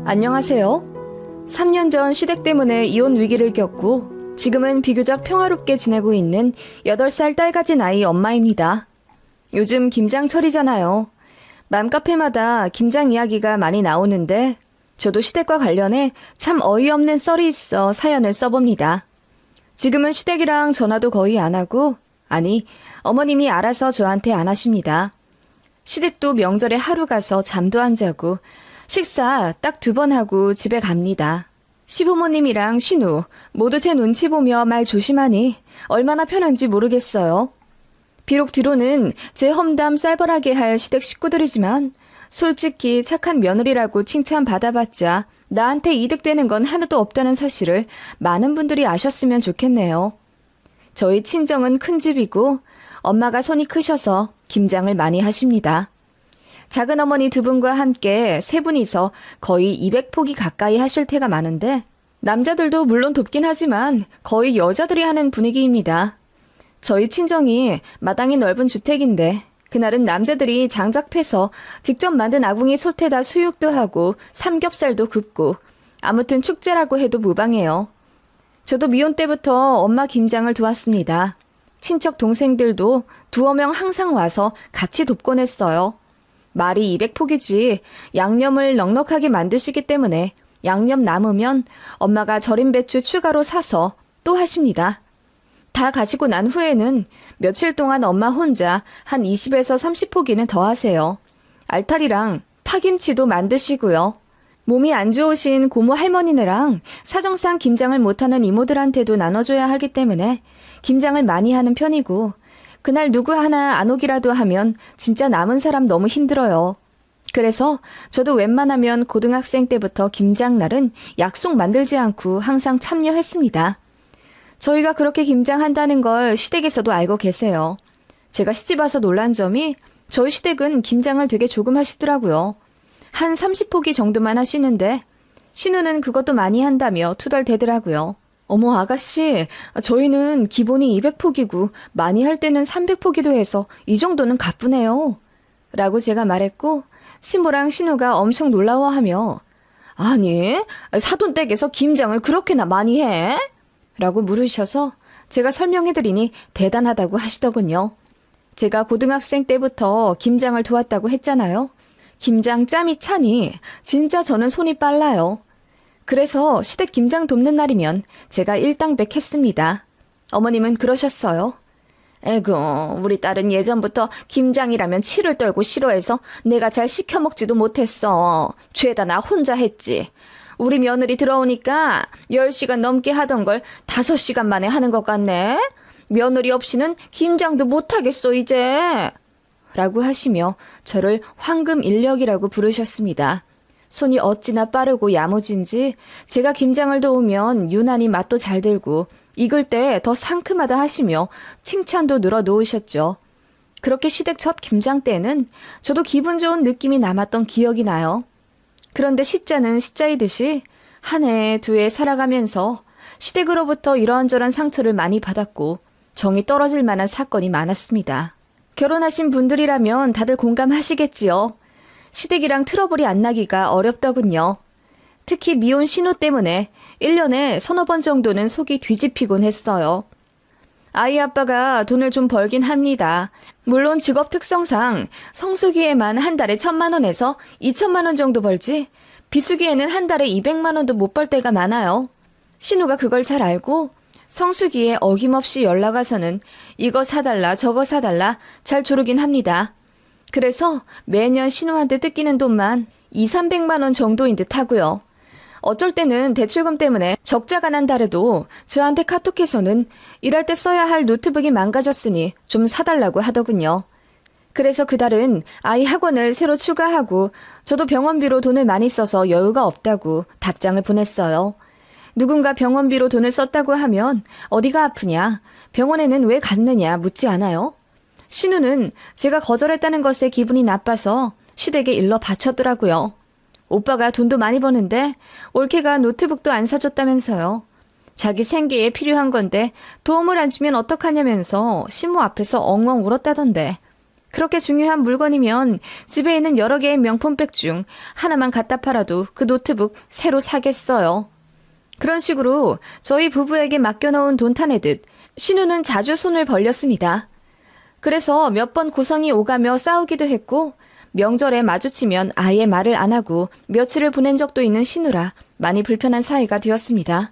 안녕하세요. 3년 전 시댁 때문에 이혼 위기를 겪고 지금은 비교적 평화롭게 지내고 있는 8살 딸 가진 아이 엄마입니다. 요즘 김장철이잖아요. 맘카페마다 김장 이야기가 많이 나오는데 저도 시댁과 관련해 참 어이없는 썰이 있어 사연을 써봅니다. 지금은 시댁이랑 전화도 거의 안 하고, 아니, 어머님이 알아서 저한테 안 하십니다. 시댁도 명절에 하루 가서 잠도 안 자고 식사 딱 2번 하고 집에 갑니다. 시부모님이랑 신우 모두 제 눈치 보며 말 조심하니 얼마나 편한지 모르겠어요. 비록 뒤로는 제 험담 쌀벌하게 할 시댁 식구들이지만 솔직히 착한 며느리라고 칭찬받아봤자 나한테 이득되는 건 하나도 없다는 사실을 많은 분들이 아셨으면 좋겠네요. 저희 친정은 큰 집이고 엄마가 손이 크셔서 김장을 많이 하십니다. 작은 어머니 2분과 함께 3분이서 거의 200포기 가까이 하실 때가 많은데 남자들도 물론 돕긴 하지만 거의 여자들이 하는 분위기입니다. 저희 친정이 마당이 넓은 주택인데 그날은 남자들이 장작 패서 직접 만든 아궁이 솥에다 수육도 하고 삼겹살도 굽고 아무튼 축제라고 해도 무방해요. 저도 미혼 때부터 엄마 김장을 도왔습니다. 친척 동생들도 2명 항상 와서 같이 돕곤 했어요. 말이 200포기지 양념을 넉넉하게 만드시기 때문에 양념 남으면 엄마가 절인 배추 추가로 사서 또 하십니다. 다 가지고 난 후에는 며칠 동안 엄마 혼자 한 20에서 30포기는 더 하세요. 알타리랑 파김치도 만드시고요. 몸이 안 좋으신 고모 할머니네랑 사정상 김장을 못하는 이모들한테도 나눠줘야 하기 때문에 김장을 많이 하는 편이고 그날 누구 하나 안 오기라도 하면 진짜 남은 사람 너무 힘들어요. 그래서 저도 웬만하면 고등학생 때부터 김장날은 약속 만들지 않고 항상 참여했습니다. 저희가 그렇게 김장한다는 걸 시댁에서도 알고 계세요. 제가 시집와서 놀란 점이 저희 시댁은 김장을 되게 조금 하시더라고요. 한 30포기 정도만 하시는데 신우는 그것도 많이 한다며 투덜대더라고요. 어머 아가씨, 저희는 기본이 200포기고 많이 할 때는 300포기도 해서 이 정도는 가뿐해요. 라고 제가 말했고 시모랑 신우가 엄청 놀라워하며 아니, 사돈댁에서 김장을 그렇게나 많이 해? 라고 물으셔서 제가 설명해드리니 대단하다고 하시더군요. 제가 고등학생 때부터 김장을 도왔다고 했잖아요. 김장 짬이 차니 진짜 저는 손이 빨라요. 그래서 시댁 김장 돕는 날이면 제가 일당백했습니다. 어머님은 그러셨어요. 에구, 우리 딸은 예전부터 김장이라면 치를 떨고 싫어해서 내가 잘 시켜먹지도 못했어. 죄다 나 혼자 했지. 우리 며느리 들어오니까 10시간 넘게 하던 걸 5시간 만에 하는 것 같네. 며느리 없이는 김장도 못하겠어 이제. 라고 하시며 저를 황금인력이라고 부르셨습니다. 손이 어찌나 빠르고 야무진지 제가 김장을 도우면 유난히 맛도 잘 들고 익을 때 더 상큼하다 하시며 칭찬도 늘어놓으셨죠. 그렇게 시댁 첫 김장 때는 저도 기분 좋은 느낌이 남았던 기억이 나요. 그런데 시자는 시자이듯이 한 해, 2해 살아가면서 시댁으로부터 이런저런 상처를 많이 받았고 정이 떨어질 만한 사건이 많았습니다. 결혼하신 분들이라면 다들 공감하시겠지요. 시댁이랑 트러블이 안 나기가 어렵더군요. 특히 미혼 신우 때문에 1년에 3-4번 정도는 속이 뒤집히곤 했어요. 아이 아빠가 돈을 좀 벌긴 합니다. 물론 직업 특성상 성수기에만 한 달에 1,000만 원에서 2,000만 원 정도 벌지 비수기에는 한 달에 200만 원도 못 벌 때가 많아요. 신우가 그걸 잘 알고 성수기에 어김없이 연락 와서는 이거 사달라 저거 사달라 잘 조르긴 합니다. 그래서 매년 신우한테 뜯기는 돈만 200~300만 원 정도인 듯 하고요. 어쩔 때는 대출금 때문에 적자가 난 달에도 저한테 카톡해서는 일할 때 써야 할 노트북이 망가졌으니 좀 사달라고 하더군요. 그래서 그달은 아이 학원을 새로 추가하고 저도 병원비로 돈을 많이 써서 여유가 없다고 답장을 보냈어요. 누군가 병원비로 돈을 썼다고 하면 어디가 아프냐, 병원에는 왜 갔느냐 묻지 않아요? 신우는 제가 거절했다는 것에 기분이 나빠서 시댁에 일러 바쳤더라고요. 오빠가 돈도 많이 버는데 올케가 노트북도 안 사줬다면서요. 자기 생계에 필요한 건데 도움을 안 주면 어떡하냐면서 시모 앞에서 엉엉 울었다던데. 그렇게 중요한 물건이면 집에 있는 여러 개의 명품백 중 하나만 갖다 팔아도 그 노트북 새로 사겠어요. 그런 식으로 저희 부부에게 맡겨놓은 돈 타내듯 신우는 자주 손을 벌렸습니다. 그래서 몇 번 고성이 오가며 싸우기도 했고 명절에 마주치면 아예 말을 안 하고 며칠을 보낸 적도 있는 신우라 많이 불편한 사이가 되었습니다.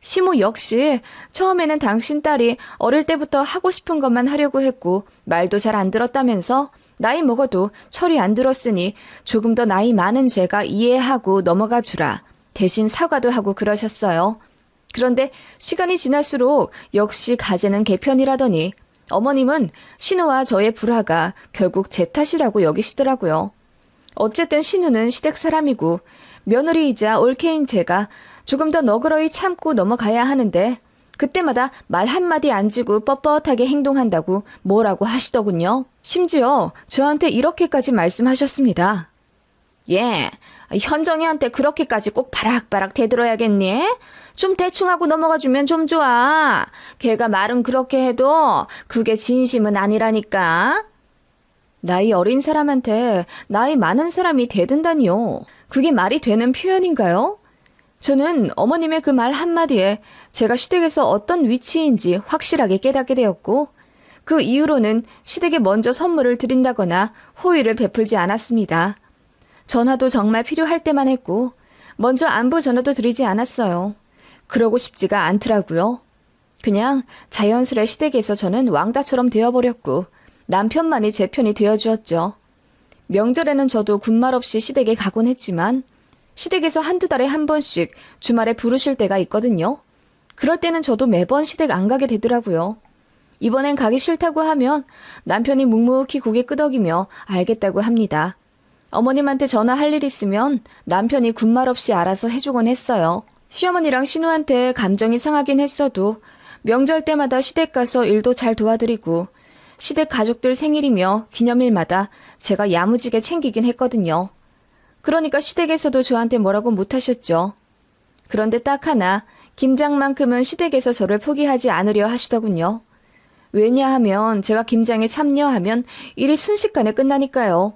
시모 역시 처음에는 당신 딸이 어릴 때부터 하고 싶은 것만 하려고 했고 말도 잘 안 들었다면서 나이 먹어도 철이 안 들었으니 조금 더 나이 많은 제가 이해하고 넘어가 주라. 대신 사과도 하고 그러셨어요. 그런데 시간이 지날수록 역시 가재는 개편이라더니 어머님은 신우와 저의 불화가 결국 제 탓이라고 여기시더라고요. 어쨌든 신우는 시댁 사람이고 며느리이자 올케인 제가 조금 더 너그러이 참고 넘어가야 하는데 그때마다 말 한마디 안 지고 뻣뻣하게 행동한다고 뭐라고 하시더군요. 심지어 저한테 이렇게까지 말씀하셨습니다. 예, 현정이한테 그렇게까지 꼭 바락바락 대들어야겠니? 좀 대충 하고 넘어가주면 좀 좋아. 걔가 말은 그렇게 해도 그게 진심은 아니라니까. 나이 어린 사람한테 나이 많은 사람이 대든다니요. 그게 말이 되는 표현인가요? 저는 어머님의 그 말 한마디에 제가 시댁에서 어떤 위치인지 확실하게 깨닫게 되었고 그 이후로는 시댁에 먼저 선물을 드린다거나 호의를 베풀지 않았습니다. 전화도 정말 필요할 때만 했고 먼저 안부 전화도 드리지 않았어요. 그러고 싶지가 않더라고요. 그냥 자연스레 시댁에서 저는 왕따처럼 되어버렸고 남편만이 제 편이 되어주었죠. 명절에는 저도 군말 없이 시댁에 가곤 했지만 시댁에서 한두 달에 한 번씩 주말에 부르실 때가 있거든요. 그럴 때는 저도 매번 시댁 안 가게 되더라고요. 이번엔 가기 싫다고 하면 남편이 묵묵히 고개 끄덕이며 알겠다고 합니다. 어머님한테 전화할 일 있으면 남편이 군말 없이 알아서 해주곤 했어요. 시어머니랑 신우한테 감정이 상하긴 했어도 명절 때마다 시댁 가서 일도 잘 도와드리고 시댁 가족들 생일이며 기념일마다 제가 야무지게 챙기긴 했거든요. 그러니까 시댁에서도 저한테 뭐라고 못하셨죠. 그런데 딱 하나 김장만큼은 시댁에서 저를 포기하지 않으려 하시더군요. 왜냐하면 제가 김장에 참여하면 일이 순식간에 끝나니까요.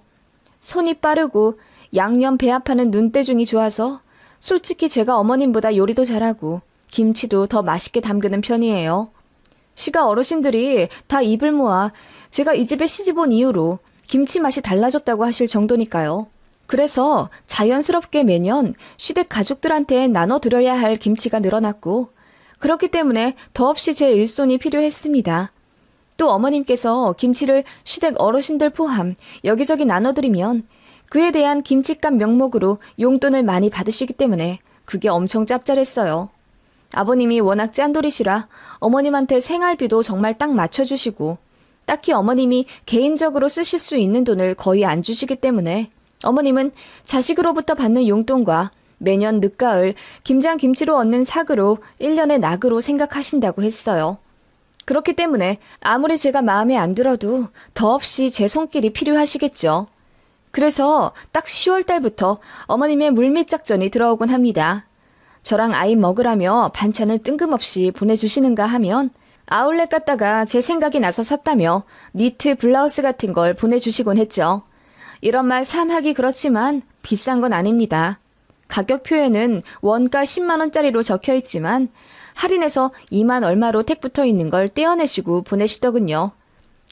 손이 빠르고 양념 배합하는 눈대중이 좋아서 솔직히 제가 어머님보다 요리도 잘하고 김치도 더 맛있게 담그는 편이에요. 시가 어르신들이 다 입을 모아 제가 이 집에 시집 온 이후로 김치 맛이 달라졌다고 하실 정도니까요. 그래서 자연스럽게 매년 시댁 가족들한테 나눠드려야 할 김치가 늘어났고 그렇기 때문에 더없이 제 일손이 필요했습니다. 또 어머님께서 김치를 시댁 어르신들 포함 여기저기 나눠드리면 그에 대한 김치값 명목으로 용돈을 많이 받으시기 때문에 그게 엄청 짭짤했어요. 아버님이 워낙 짠돌이시라 어머님한테 생활비도 정말 딱 맞춰주시고 딱히 어머님이 개인적으로 쓰실 수 있는 돈을 거의 안 주시기 때문에 어머님은 자식으로부터 받는 용돈과 매년 늦가을 김장 김치로 얻는 삭으로 1년의 낙으로 생각하신다고 했어요. 그렇기 때문에 아무리 제가 마음에 안 들어도 더없이 제 손길이 필요하시겠죠. 그래서 딱 10월 달부터 어머님의 물밑 작전이 들어오곤 합니다. 저랑 아이 먹으라며 반찬을 뜬금없이 보내주시는가 하면 아울렛 갔다가 제 생각이 나서 샀다며 니트 블라우스 같은 걸 보내주시곤 했죠. 이런 말 참 하기 그렇지만 비싼 건 아닙니다. 가격표에는 원가 10만 원짜리로 적혀 있지만 할인해서 2만 얼마로 택 붙어 있는 걸 떼어내시고 보내시더군요.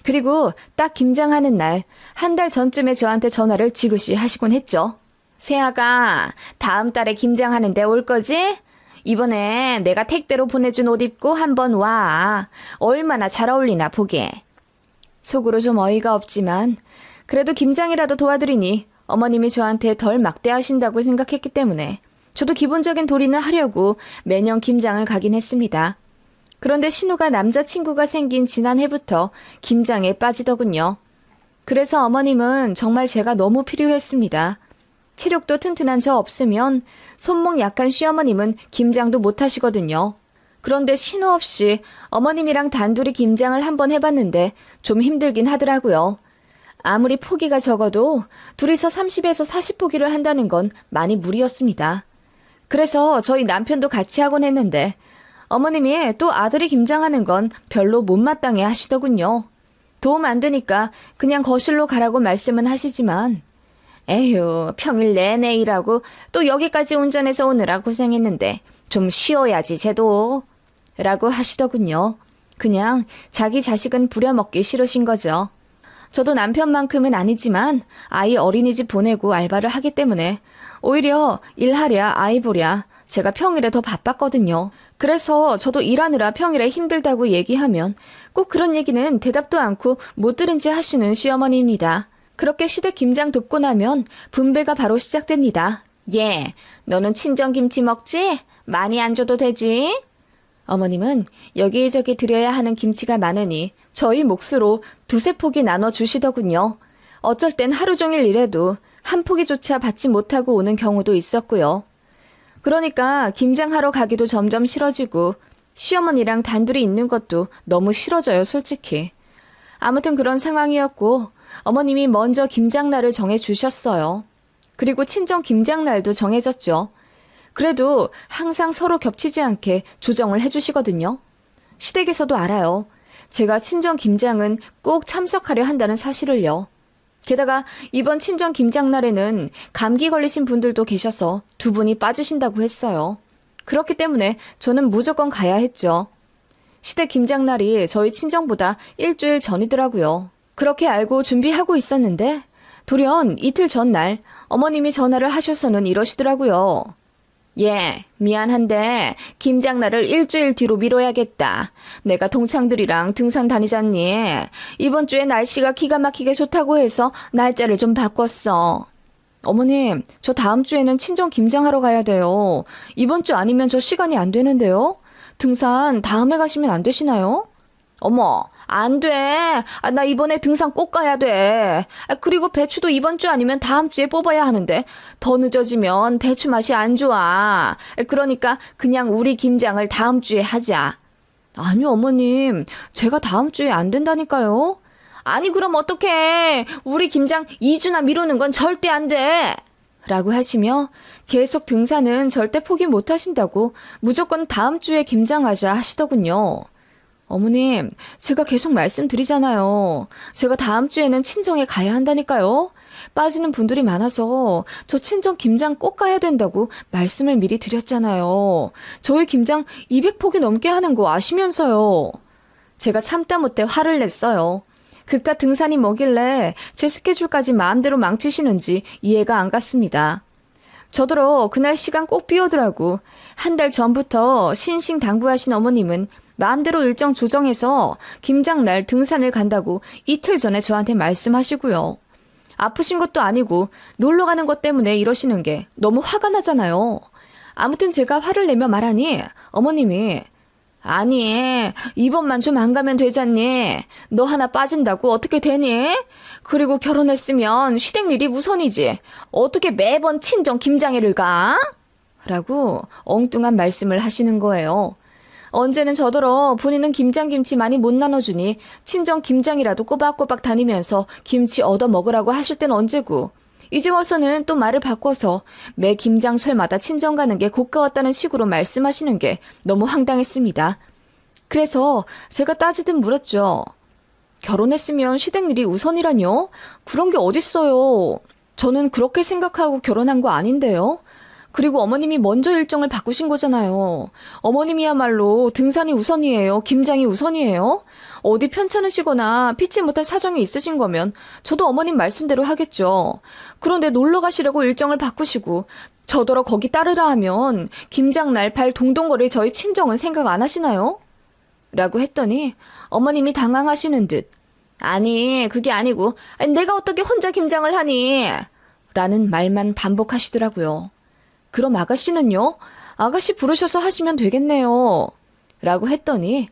그리고 딱 김장하는 날, 한 달 전쯤에 저한테 전화를 지그시 하시곤 했죠. 세아가 다음 달에 김장하는데 올 거지? 이번에 내가 택배로 보내준 옷 입고 한번 와. 얼마나 잘 어울리나 보게. 속으로 좀 어이가 없지만 그래도 김장이라도 도와드리니 어머님이 저한테 덜 막대하신다고 생각했기 때문에 저도 기본적인 도리는 하려고 매년 김장을 가긴 했습니다. 그런데 신우가 남자친구가 생긴 지난해부터 김장에 빠지더군요. 그래서 어머님은 정말 제가 너무 필요했습니다. 체력도 튼튼한 저 없으면 손목 약한 시어머님은 김장도 못 하시거든요. 그런데 신우 없이 어머님이랑 단둘이 김장을 한번 해봤는데 좀 힘들긴 하더라고요. 아무리 포기가 적어도 둘이서 30에서 40포기를 한다는 건 많이 무리였습니다. 그래서 저희 남편도 같이 하곤 했는데 어머님이 또 아들이 김장하는 건 별로 못마땅해 하시더군요. 도움 안 되니까 그냥 거실로 가라고 말씀은 하시지만 에휴, 평일 내내 일하고 또 여기까지 운전해서 오느라 고생했는데 좀 쉬어야지 쟤도 라고 하시더군요. 그냥 자기 자식은 부려먹기 싫으신 거죠. 저도 남편만큼은 아니지만 아이 어린이집 보내고 알바를 하기 때문에 오히려 일하랴 아이 보랴 제가 평일에 더 바빴거든요. 그래서 저도 일하느라 평일에 힘들다고 얘기하면 꼭 그런 얘기는 대답도 않고 못 들은 채 하시는 시어머니입니다. 그렇게 시댁 김장 돕고 나면 분배가 바로 시작됩니다. 예, 너는 친정김치 먹지? 많이 안 줘도 되지? 어머님은 여기저기 드려야 하는 김치가 많으니 저희 몫으로 두세 포기 나눠주시더군요. 어쩔 땐 하루 종일 일해도 한 포기조차 받지 못하고 오는 경우도 있었고요. 그러니까 김장하러 가기도 점점 싫어지고 시어머니랑 단둘이 있는 것도 너무 싫어져요, 솔직히. 아무튼 그런 상황이었고 어머님이 먼저 김장날을 정해주셨어요. 그리고 친정 김장날도 정해졌죠. 그래도 항상 서로 겹치지 않게 조정을 해주시거든요. 시댁에서도 알아요. 제가 친정 김장은 꼭 참석하려 한다는 사실을요. 게다가 이번 친정 김장날에는 감기 걸리신 분들도 계셔서 두 분이 빠지신다고 했어요. 그렇기 때문에 저는 무조건 가야 했죠. 시댁 김장날이 저희 친정보다 일주일 전이더라고요. 그렇게 알고 준비하고 있었는데 돌연 이틀 전날 어머님이 전화를 하셔서는 이러시더라고요. 예, 미안한데 김장날을 일주일 뒤로 미뤄야겠다. 내가 동창들이랑 등산 다니잖니. 이번 주에 날씨가 기가 막히게 좋다고 해서 날짜를 좀 바꿨어. 어머님, 저 다음 주에는 친정 김장하러 가야 돼요. 이번 주 아니면 저 시간이 안 되는데요. 등산 다음에 가시면 안 되시나요? 어머, 안 돼. 나 이번에 등산 꼭 가야 돼. 그리고 배추도 이번 주 아니면 다음 주에 뽑아야 하는데 더 늦어지면 배추 맛이 안 좋아. 그러니까 그냥 우리 김장을 다음 주에 하자. 아니요, 어머님. 제가 다음 주에 안 된다니까요. 아니, 그럼 어떡해. 우리 김장 2주나 미루는 건 절대 안 돼. 라고 하시며 계속 등산은 절대 포기 못 하신다고 무조건 다음 주에 김장하자 하시더군요. 어머님, 제가 계속 말씀드리잖아요. 제가 다음 주에는 친정에 가야 한다니까요. 빠지는 분들이 많아서 저 친정 김장 꼭 가야 된다고 말씀을 미리 드렸잖아요. 저희 김장 200포기 넘게 하는 거 아시면서요. 제가 참다 못해 화를 냈어요. 그깟 등산이 뭐길래 제 스케줄까지 마음대로 망치시는지 이해가 안 갔습니다. 저더러 그날 시간 꼭 비워두라고 한 달 전부터 신신당부하신 어머님은 마음대로 일정 조정해서 김장날 등산을 간다고 이틀 전에 저한테 말씀하시고요. 아프신 것도 아니고 놀러 가는 것 때문에 이러시는 게 너무 화가 나잖아요. 아무튼 제가 화를 내며 말하니 어머님이 아니, 이번만 좀 안 가면 되잖니. 너 하나 빠진다고 어떻게 되니? 그리고 결혼했으면 시댁 일이 우선이지. 어떻게 매번 친정 김장회를 가? 라고 엉뚱한 말씀을 하시는 거예요. 언제는 저더러 본인은 김장김치 많이 못 나눠주니 친정 김장이라도 꼬박꼬박 다니면서 김치 얻어 먹으라고 하실 땐 언제고. 이제 와서는 또 말을 바꿔서 매 김장철마다 친정 가는 게 고가웠다는 식으로 말씀하시는 게 너무 황당했습니다. 그래서 제가 따지듯 물었죠. 결혼했으면 시댁 일이 우선이라뇨? 그런 게 어딨어요. 저는 그렇게 생각하고 결혼한 거 아닌데요. 그리고 어머님이 먼저 일정을 바꾸신 거잖아요. 어머님이야말로 등산이 우선이에요? 김장이 우선이에요? 어디 편찮으시거나 피치 못할 사정이 있으신 거면 저도 어머님 말씀대로 하겠죠. 그런데 놀러 가시려고 일정을 바꾸시고 저더러 거기 따르라 하면 김장날 발 동동거릴 저희 친정은 생각 안 하시나요? 라고 했더니 어머님이 당황하시는 듯 아니 그게 아니고 내가 어떻게 혼자 김장을 하니? 라는 말만 반복하시더라고요. 그럼 아가씨는요? 아가씨 부르셔서 하시면 되겠네요. 라고 했더니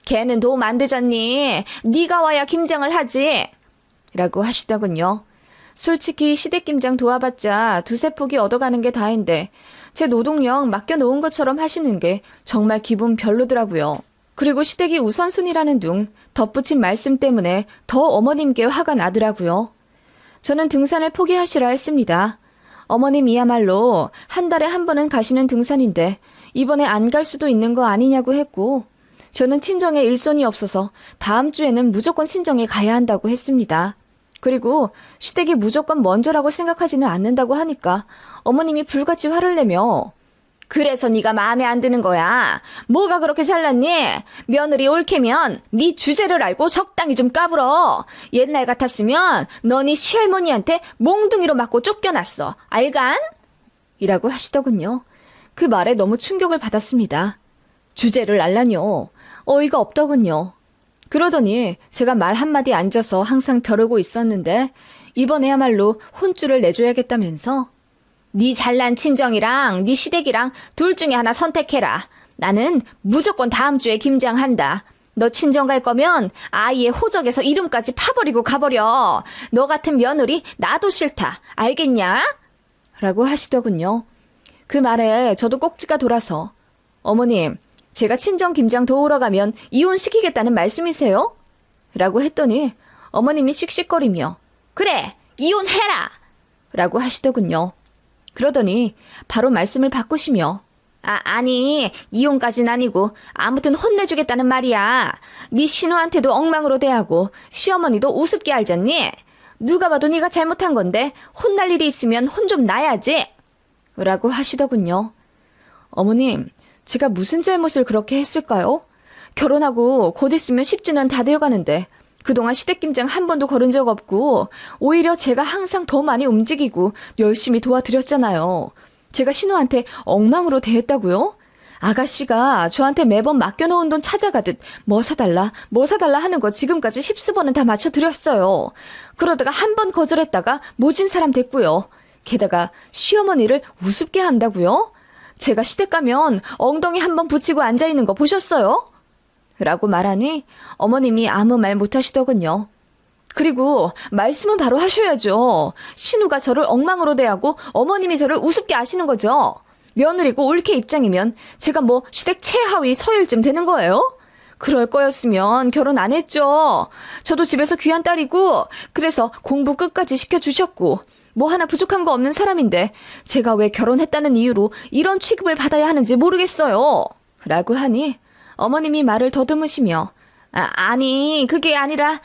걔는 도움 안 되잖니. 네가 와야 김장을 하지. 라고 하시더군요. 솔직히 시댁 김장 도와봤자 두세 포기 얻어가는 게 다인데 제 노동력 맡겨놓은 것처럼 하시는 게 정말 기분 별로더라고요. 그리고 시댁이 우선순위라는 둥 덧붙인 말씀 때문에 더 어머님께 화가 나더라고요. 저는 등산을 포기하시라 했습니다. 어머님이야말로 한 달에 한 번은 가시는 등산인데 이번에 안 갈 수도 있는 거 아니냐고 했고 저는 친정에 일손이 없어서 다음 주에는 무조건 친정에 가야 한다고 했습니다. 그리고 시댁이 무조건 먼저라고 생각하지는 않는다고 하니까 어머님이 불같이 화를 내며 그래서 네가 마음에 안 드는 거야. 뭐가 그렇게 잘났니? 며느리 올케면 네 주제를 알고 적당히 좀 까불어. 옛날 같았으면 너네 시할머니한테 몽둥이로 맞고 쫓겨났어. 알간? 이라고 하시더군요. 그 말에 너무 충격을 받았습니다. 주제를 알라뇨. 어이가 없더군요. 그러더니 제가 말 한마디 안 져서 항상 벼르고 있었는데 이번에야말로 혼쭐을 내줘야겠다면서 네 잘난 친정이랑 네 시댁이랑 둘 중에 하나 선택해라. 나는 무조건 다음 주에 김장한다. 너 친정 갈 거면 아이의 호적에서 이름까지 파버리고 가버려. 너 같은 며느리 나도 싫다. 알겠냐? 라고 하시더군요. 그 말에 저도 꼭지가 돌아서 어머님, 제가 친정 김장 도우러 가면 이혼시키겠다는 말씀이세요? 라고 했더니 어머님이 씩씩거리며 그래, 이혼해라! 라고 하시더군요. 그러더니 바로 말씀을 바꾸시며 아니 이혼까진 아니고 아무튼 혼내주겠다는 말이야. 네 신우한테도 엉망으로 대하고 시어머니도 우습게 알잖니? 누가 봐도 네가 잘못한 건데 혼날 일이 있으면 혼 좀 나야지. 라고 하시더군요. 어머님, 제가 무슨 잘못을 그렇게 했을까요? 결혼하고 곧 있으면 10주년 다 되어가는데 그동안 시댁김장 한 번도 거른 적 없고 오히려 제가 항상 더 많이 움직이고 열심히 도와드렸잖아요. 제가 신우한테 엉망으로 대했다고요? 아가씨가 저한테 매번 맡겨놓은 돈 찾아가듯 뭐 사달라 하는 거 지금까지 10수번은 다 맞춰드렸어요. 그러다가 한 번 거절했다가 모진 사람 됐고요. 게다가 시어머니를 우습게 한다고요? 제가 시댁 가면 엉덩이 한 번 붙이고 앉아있는 거 보셨어요? 라고 말하니 어머님이 아무 말 못하시더군요. 그리고 말씀은 바로 하셔야죠. 신우가 저를 엉망으로 대하고 어머님이 저를 우습게 아시는 거죠. 며느리고 올케 입장이면 제가 뭐 시댁 최하위 서열쯤 되는 거예요? 그럴 거였으면 결혼 안 했죠. 저도 집에서 귀한 딸이고 그래서 공부 끝까지 시켜주셨고 뭐 하나 부족한 거 없는 사람인데 제가 왜 결혼했다는 이유로 이런 취급을 받아야 하는지 모르겠어요. 라고 하니 어머님이 말을 더듬으시며 아니 그게 아니라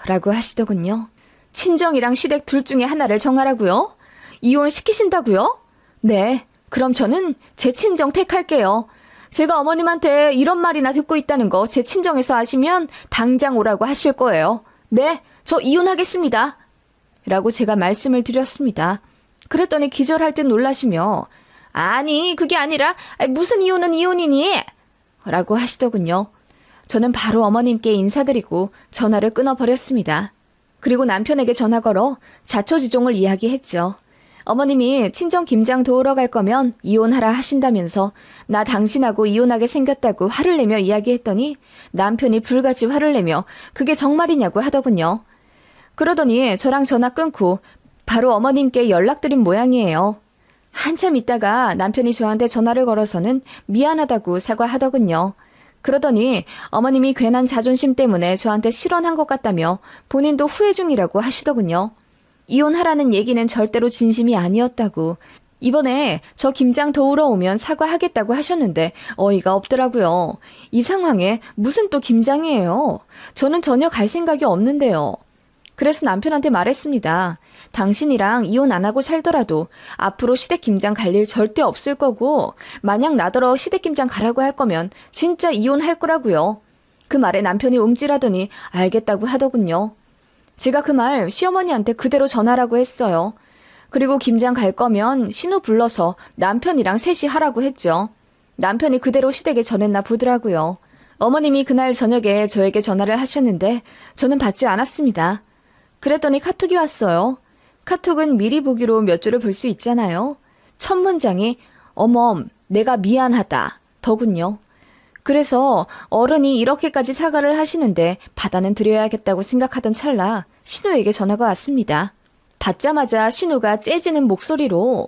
라고 하시더군요. 친정이랑 시댁 둘 중에 하나를 정하라고요? 이혼시키신다고요? 네, 그럼 저는 제 친정 택할게요. 제가 어머님한테 이런 말이나 듣고 있다는 거 제 친정에서 아시면 당장 오라고 하실 거예요. 네, 저 이혼하겠습니다. 라고 제가 말씀을 드렸습니다. 그랬더니 기절할 듯 놀라시며 아니 그게 아니라 무슨 이혼은 이혼이니? 라고 하시더군요. 저는 바로 어머님께 인사드리고 전화를 끊어버렸습니다. 그리고 남편에게 전화 걸어 자초지종을 이야기했죠. 어머님이 친정 김장 도우러 갈 거면 이혼하라 하신다면서 나 당신하고 이혼하게 생겼다고 화를 내며 이야기했더니 남편이 불같이 화를 내며 그게 정말이냐고 하더군요. 그러더니 저랑 전화 끊고 바로 어머님께 연락드린 모양이에요. 한참 있다가 남편이 저한테 전화를 걸어서는 미안하다고 사과하더군요. 그러더니 어머님이 괜한 자존심 때문에 저한테 실언한 것 같다며 본인도 후회 중이라고 하시더군요. 이혼하라는 얘기는 절대로 진심이 아니었다고 이번에 저 김장 도우러 오면 사과하겠다고 하셨는데 어이가 없더라고요. 이 상황에 무슨 또 김장이에요. 저는 전혀 갈 생각이 없는데요. 그래서 남편한테 말했습니다. 당신이랑 이혼 안 하고 살더라도 앞으로 시댁 김장 갈 일 절대 없을 거고 만약 나더러 시댁 김장 가라고 할 거면 진짜 이혼할 거라고요. 그 말에 남편이 움찔하더니 알겠다고 하더군요. 제가 그 말 시어머니한테 그대로 전하라고 했어요. 그리고 김장 갈 거면 신우 불러서 남편이랑 셋이 하라고 했죠. 남편이 그대로 시댁에 전했나 보더라고요. 어머님이 그날 저녁에 저에게 전화를 하셨는데 저는 받지 않았습니다. 그랬더니 카톡이 왔어요. 카톡은 미리 보기로 몇 줄을 볼 수 있잖아요. 첫 문장이 어멈, 내가 미안하다 더군요. 그래서 어른이 이렇게까지 사과를 하시는데 받아는 드려야겠다고 생각하던 찰나 신우에게 전화가 왔습니다. 받자마자 신우가 째지는 목소리로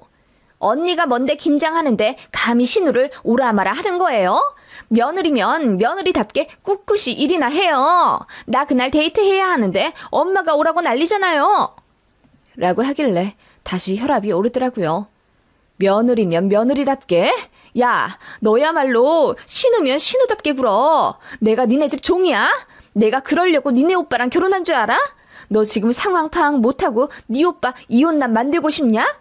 언니가 뭔데 김장하는데 감히 신우를 오라 마라 하는 거예요? 며느리면 며느리답게 꿋꿋이 일이나 해요. 나 그날 데이트해야 하는데 엄마가 오라고 난리잖아요. 라고 하길래 다시 혈압이 오르더라고요. 며느리면 며느리답게? 야, 너야말로 신우면 신우답게 굴어. 내가 니네 집 종이야? 내가 그러려고 니네 오빠랑 결혼한 줄 알아? 너 지금 상황 파악 못하고 니 오빠 이혼남 만들고 싶냐?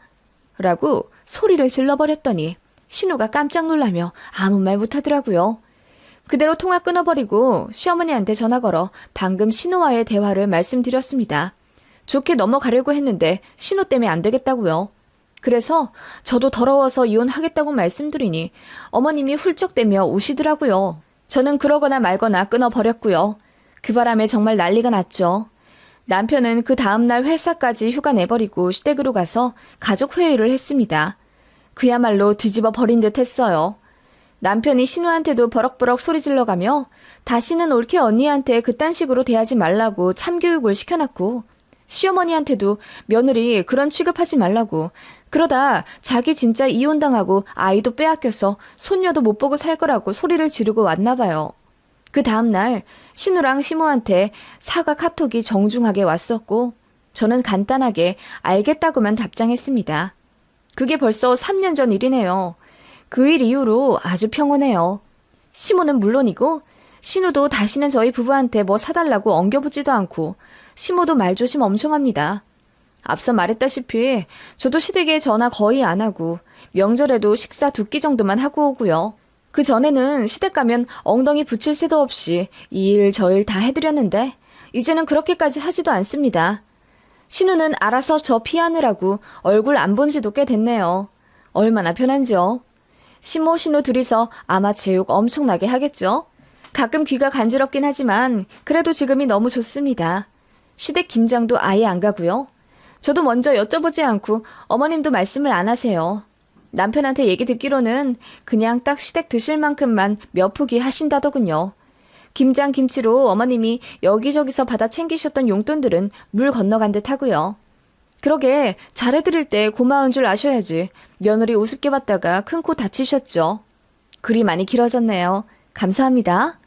라고 소리를 질러버렸더니 신우가 깜짝 놀라며 아무 말 못하더라고요. 그대로 통화 끊어버리고 시어머니한테 전화 걸어 방금 신우와의 대화를 말씀드렸습니다. 좋게 넘어가려고 했는데 신우 때문에 안 되겠다고요. 그래서 저도 더러워서 이혼하겠다고 말씀드리니 어머님이 훌쩍대며 우시더라고요. 저는 그러거나 말거나 끊어버렸고요. 그 바람에 정말 난리가 났죠. 남편은 그 다음날 회사까지 휴가 내버리고 시댁으로 가서 가족 회의를 했습니다. 그야말로 뒤집어 버린 듯 했어요. 남편이 신우한테도 버럭버럭 소리 질러가며 다시는 올케 언니한테 그딴 식으로 대하지 말라고 참교육을 시켜놨고 시어머니한테도 며느리 그런 취급하지 말라고 그러다 자기 진짜 이혼당하고 아이도 빼앗겨서 손녀도 못 보고 살 거라고 소리를 지르고 왔나 봐요. 그 다음날 신우랑 시모한테 사과 카톡이 정중하게 왔었고 저는 간단하게 알겠다고만 답장했습니다. 그게 벌써 3년 전 일이네요. 그 일 이후로 아주 평온해요. 시모는 물론이고 신우도 다시는 저희 부부한테 뭐 사달라고 엉겨붙지도 않고 시모도 말조심 엄청 합니다. 앞서 말했다시피 저도 시댁에 전화 거의 안 하고 명절에도 식사 2끼 정도만 하고 오고요. 그 전에는 시댁 가면 엉덩이 붙일 새도 없이 이 일 저 일 다 해드렸는데 이제는 그렇게까지 하지도 않습니다. 신우는 알아서 저 피하느라고 얼굴 안 본 지도 꽤 됐네요. 얼마나 편한지요. 시모 신우 둘이서 아마 제욕 엄청나게 하겠죠. 가끔 귀가 간지럽긴 하지만 그래도 지금이 너무 좋습니다. 시댁 김장도 아예 안 가고요. 저도 먼저 여쭤보지 않고 어머님도 말씀을 안 하세요. 남편한테 얘기 듣기로는 그냥 딱 시댁 드실 만큼만 몇 푸기 하신다더군요. 김장 김치로 어머님이 여기저기서 받아 챙기셨던 용돈들은 물 건너간 듯 하고요. 그러게 잘해드릴 때 고마운 줄 아셔야지. 며느리 우습게 봤다가 큰 코 다치셨죠. 글이 많이 길어졌네요. 감사합니다.